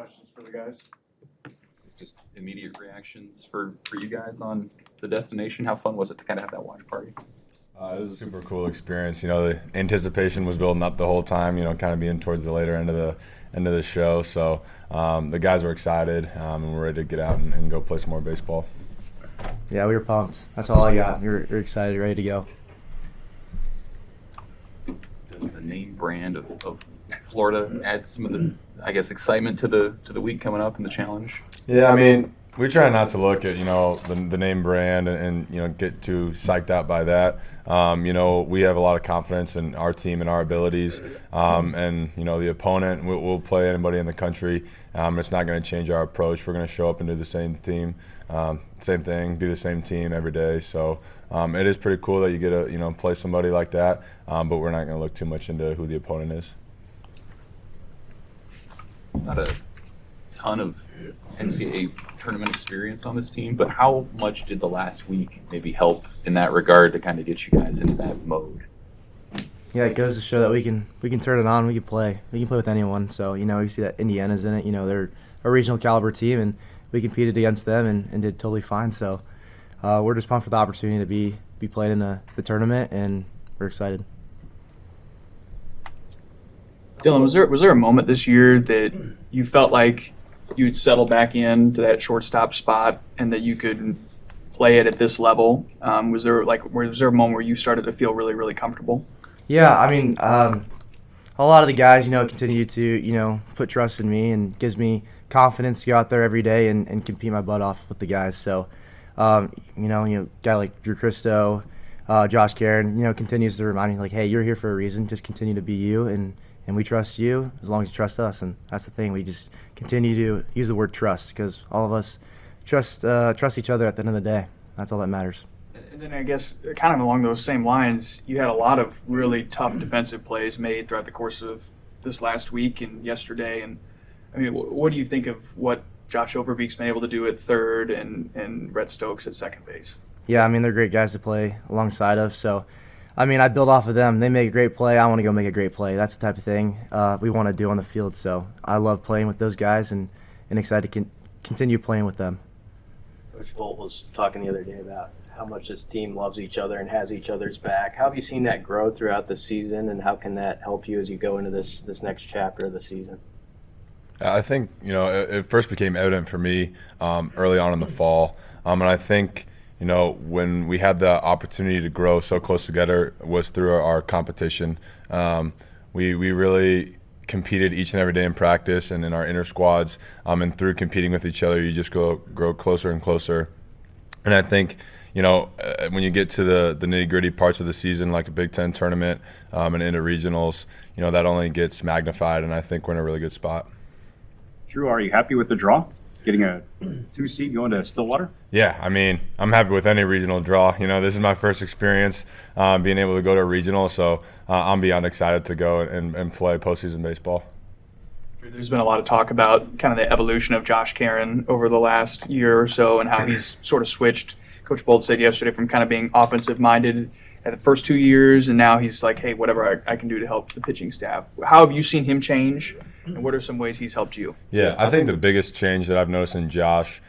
questions for the guys. It's just immediate reactions for you guys on the destination. How fun was it to kind of have that watch party? It was a super cool experience. The anticipation was building up the whole time. Kind of being towards the later end of the show. So the guys were excited, and we're ready to get out and go play some more baseball. Yeah, we were pumped. That's all I got. We're excited, ready to go. Does the name brand of Florida add some of the, I guess, excitement to the week coming up and the challenge? Yeah, we try not to look at the name brand and get too psyched out by that. We have a lot of confidence in our team and our abilities, and the opponent will play anybody in the country. It's not going to change our approach. We're going to show up and do the same thing, be the same team every day. So it is pretty cool that you get to play somebody like that, but we're not going to look too much into who the opponent is. Not a ton of NCAA tournament experience on this team, but how much did the last week maybe help in that regard to kind of get you guys into that mode? Yeah, it goes to show that we can turn it on. We can play with anyone. So you see that Indiana's in it. They're a regional caliber team, and we competed against them and did totally fine. So we're just pumped for the opportunity to be played in the tournament, and we're excited. Dylan, was there a moment this year that you felt like you'd settle back into that shortstop spot and that you could play it at this level? Was there a moment where you started to feel really, really comfortable? Yeah, a lot of the guys, continue to, put trust in me and gives me confidence to go out there every day and compete my butt off with the guys. So, guy like Christo, Josh Carey, continues to remind me, like, hey, you're here for a reason. Just continue to be you, and we trust you as long as you trust us. And that's the thing. We just continue to use the word trust because all of us trust each other at the end of the day. That's all that matters. And then I guess kind of along those same lines, you had a lot of really tough defensive plays made throughout the course of this last week and yesterday. And what do you think of what Josh Overbeek's been able to do at third and Rhett Stokes at second base? Yeah, they're great guys to play alongside of. So, I build off of them. They make a great play. I want to go make a great play. That's the type of thing we want to do on the field. So I love playing with those guys and excited to continue playing with them. Coach Bolt was talking the other day about how much this team loves each other and has each other's back. How have you seen that grow throughout the season, and how can that help you as you go into this next chapter of the season? I think it first became evident for me early on in the fall, and I think when we had the opportunity to grow so close together was through our competition. We really competed each and every day in practice and in our inter squads, and through competing with each other, you just grow closer and closer. And I think when you get to the nitty-gritty parts of the season, like a Big Ten tournament and into regionals, that only gets magnified, and I think we're in a really good spot. Drew, are you happy with the draw? Getting a 2 seed going to Stillwater? Yeah, I'm happy with any regional draw. This is my first experience being able to go to a regional, so I'm beyond excited to go and play postseason baseball. There's been a lot of talk about kind of the evolution of Josh Carey over the last year or so and how he's sort of switched. Coach Bolt said yesterday from kind of being offensive-minded at the first 2 years, and now he's like, hey, whatever I can do to help the pitching staff. How have you seen him change, and what are some ways he's helped you? Yeah, I think the biggest change that I've noticed in Josh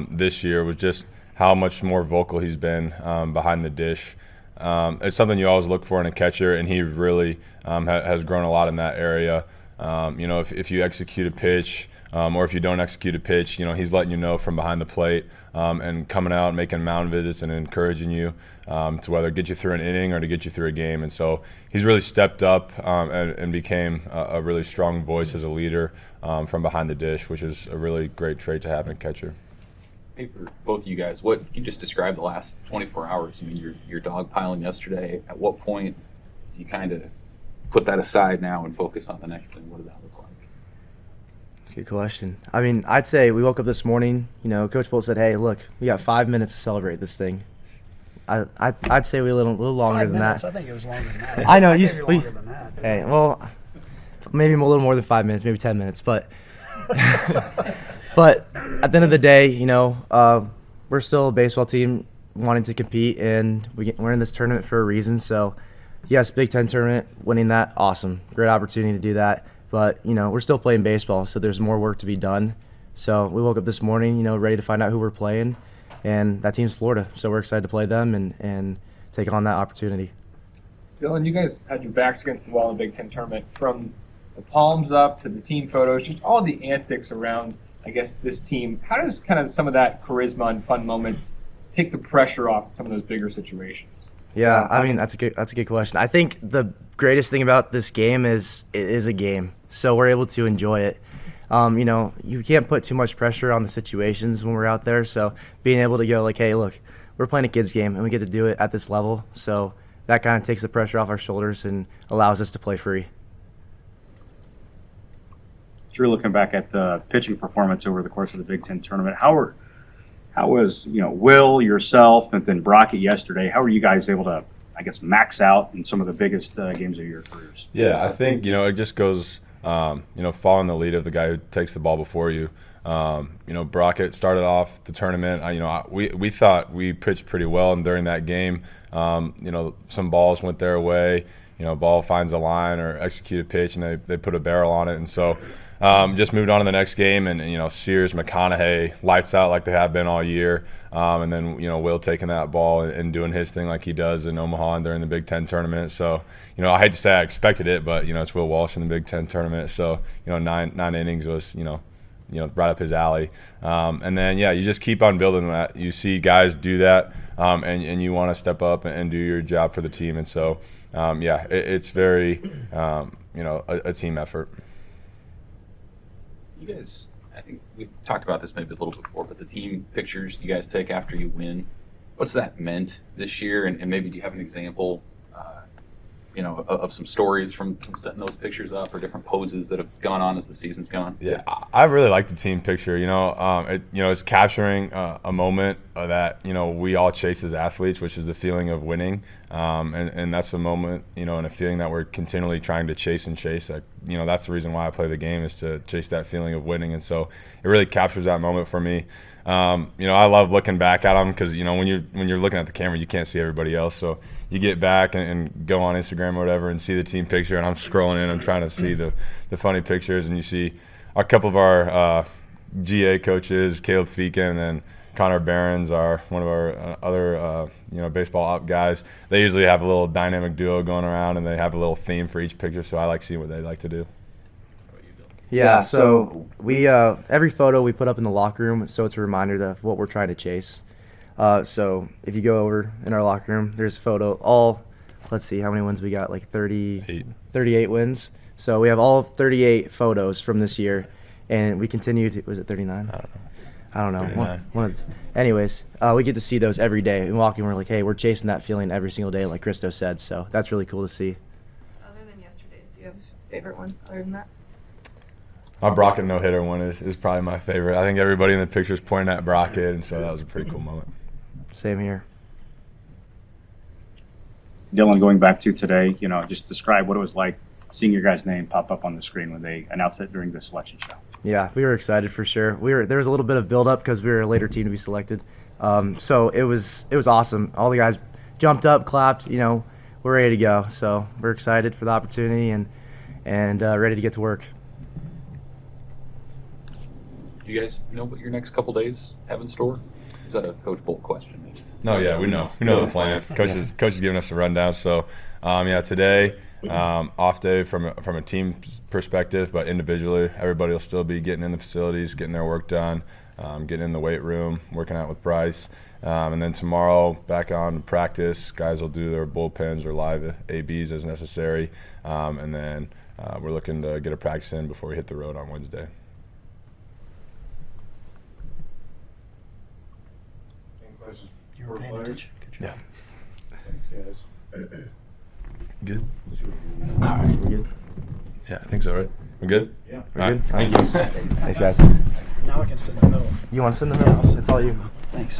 this year was just how much more vocal he's been behind the dish. It's something you always look for in a catcher, and he really has grown a lot in that area. If you execute a pitch or if you don't execute a pitch, he's letting you know from behind the plate and coming out, making mound visits and encouraging you to whether get you through an inning or to get you through a game. And so he's really stepped up and became a really strong voice as a leader from behind the dish, which is a really great trait to have in a catcher. Hey, for both of you guys, what you just described the last 24 hours. You're dogpiling yesterday. At what point do you kind of put that aside now and focus on the next thing? What did that look like? Good question. I'd say we woke up this morning, Coach Bolt said, hey, look, we got 5 minutes to celebrate this thing. I'd say we a little longer 5 than minutes, that. I think it was longer than that. I know. Maybe longer than that. Hey, well, maybe a little more than 5 minutes, maybe 10 minutes. But but at the end of the day, we're still a baseball team wanting to compete, and we're in this tournament for a reason. So, yes, Big Ten tournament, winning that, awesome. Great opportunity to do that. But, we're still playing baseball, so there's more work to be done. So we woke up this morning, ready to find out who we're playing, and that team's Florida. So we're excited to play them and take on that opportunity. Dylan, you guys had your backs against the wall in the Big Ten tournament. From the palms up to the team photos, just all the antics around, I guess, this team. How does kind of some of that charisma and fun moments take the pressure off some of those bigger situations? Yeah, I mean, that's a good question. I think the greatest thing about this game is it is a game, so we're able to enjoy it. You can't put too much pressure on the situations when we're out there, so being able to go like, hey, look, we're playing a kids game, and we get to do it at this level, so that kind of takes the pressure off our shoulders and allows us to play free. Drew, looking back at the pitching performance over the course of the Big Ten tournament, how was Will, yourself, and then Brockett yesterday? How were you guys able to, I guess, max out in some of the biggest games of your careers? Yeah, I think it just goes following the lead of the guy who takes the ball before you. Brockett started off the tournament. We thought we pitched pretty well, and during that game, some balls went their way. Ball finds a line or execute a pitch, and they put a barrel on it, and so. Just moved on to the next game, and Sears, McConaughey, lights out like they have been all year, and then Will taking that ball and doing his thing like he does in Omaha and during the Big Ten tournament. So I hate to say I expected it, but it's Will Walsh in the Big Ten tournament. So nine innings was right up his alley, and then you just keep on building that. You see guys do that, and you want to step up and do your job for the team, and so it's very a team effort. You guys, I think we've talked about this maybe a little bit before, but the team pictures you guys take after you win, what's that meant this year? And maybe do you have an example, of some stories from setting those pictures up or different poses that have gone on as the season's gone? Yeah, I really like the team picture. It's capturing a moment that we all chase as athletes, which is the feeling of winning, and that's a moment and a feeling that we're continually trying to chase and chase. That's the reason why I play the game, is to chase that feeling of winning, and so it really captures that moment for me. I love looking back at them because when you're looking at the camera, you can't see everybody else. So you get back and go on Instagram or whatever and see the team picture, and I'm scrolling in, I'm trying to see the funny pictures, and you see a couple of our GA coaches, Caleb Feakin, and then Connor Barons, one of our other baseball op guys. They usually have a little dynamic duo going around, and they have a little theme for each picture. So I like seeing what they like to do. Yeah, so we every photo we put up in the locker room, so it's a reminder of what we're trying to chase. So if you go over in our locker room, there's a photo, let's see how many wins we got, like 38 wins. So we have all 38 photos from this year, and we continue to, was it 39? I don't know. Anyways, we get to see those every day. And walking, we're like, hey, we're chasing that feeling every single day, like Christo said. So that's really cool to see. Other than yesterday's, do you have a favorite one other than that? My Brockett no-hitter one is probably my favorite. I think everybody in the picture is pointing at Brockett, and so that was a pretty cool moment. Same here. Dylan, going back to today, just describe what it was like seeing your guys' name pop up on the screen when they announced it during the selection show. Yeah, we were excited for sure. There was a little bit of build-up because we were a later team to be selected. So it was awesome. All the guys jumped up, clapped. We're ready to go. So we're excited for the opportunity and ready to get to work. Do you guys know what your next couple days have in store? Is that a Coach Bolt question? Maybe? No, yeah, we know the plan. Coach is giving us a rundown. So, today, off day from a team perspective, but individually, everybody will still be getting in the facilities, getting their work done, getting in the weight room, working out with Bryce. And then tomorrow, back on practice, guys will do their bullpens or live ABs as necessary. And then we're looking to get a practice in before we hit the road on Wednesday. You were paying attention. Good job. Yeah. Thanks, guys. Good? All right, we're good. Yeah, I think so, right? We're good? Yeah. We're good. Thank you. Thanks, guys. Now I can sit in the middle. You want to sit in the middle? It's all you. Thanks.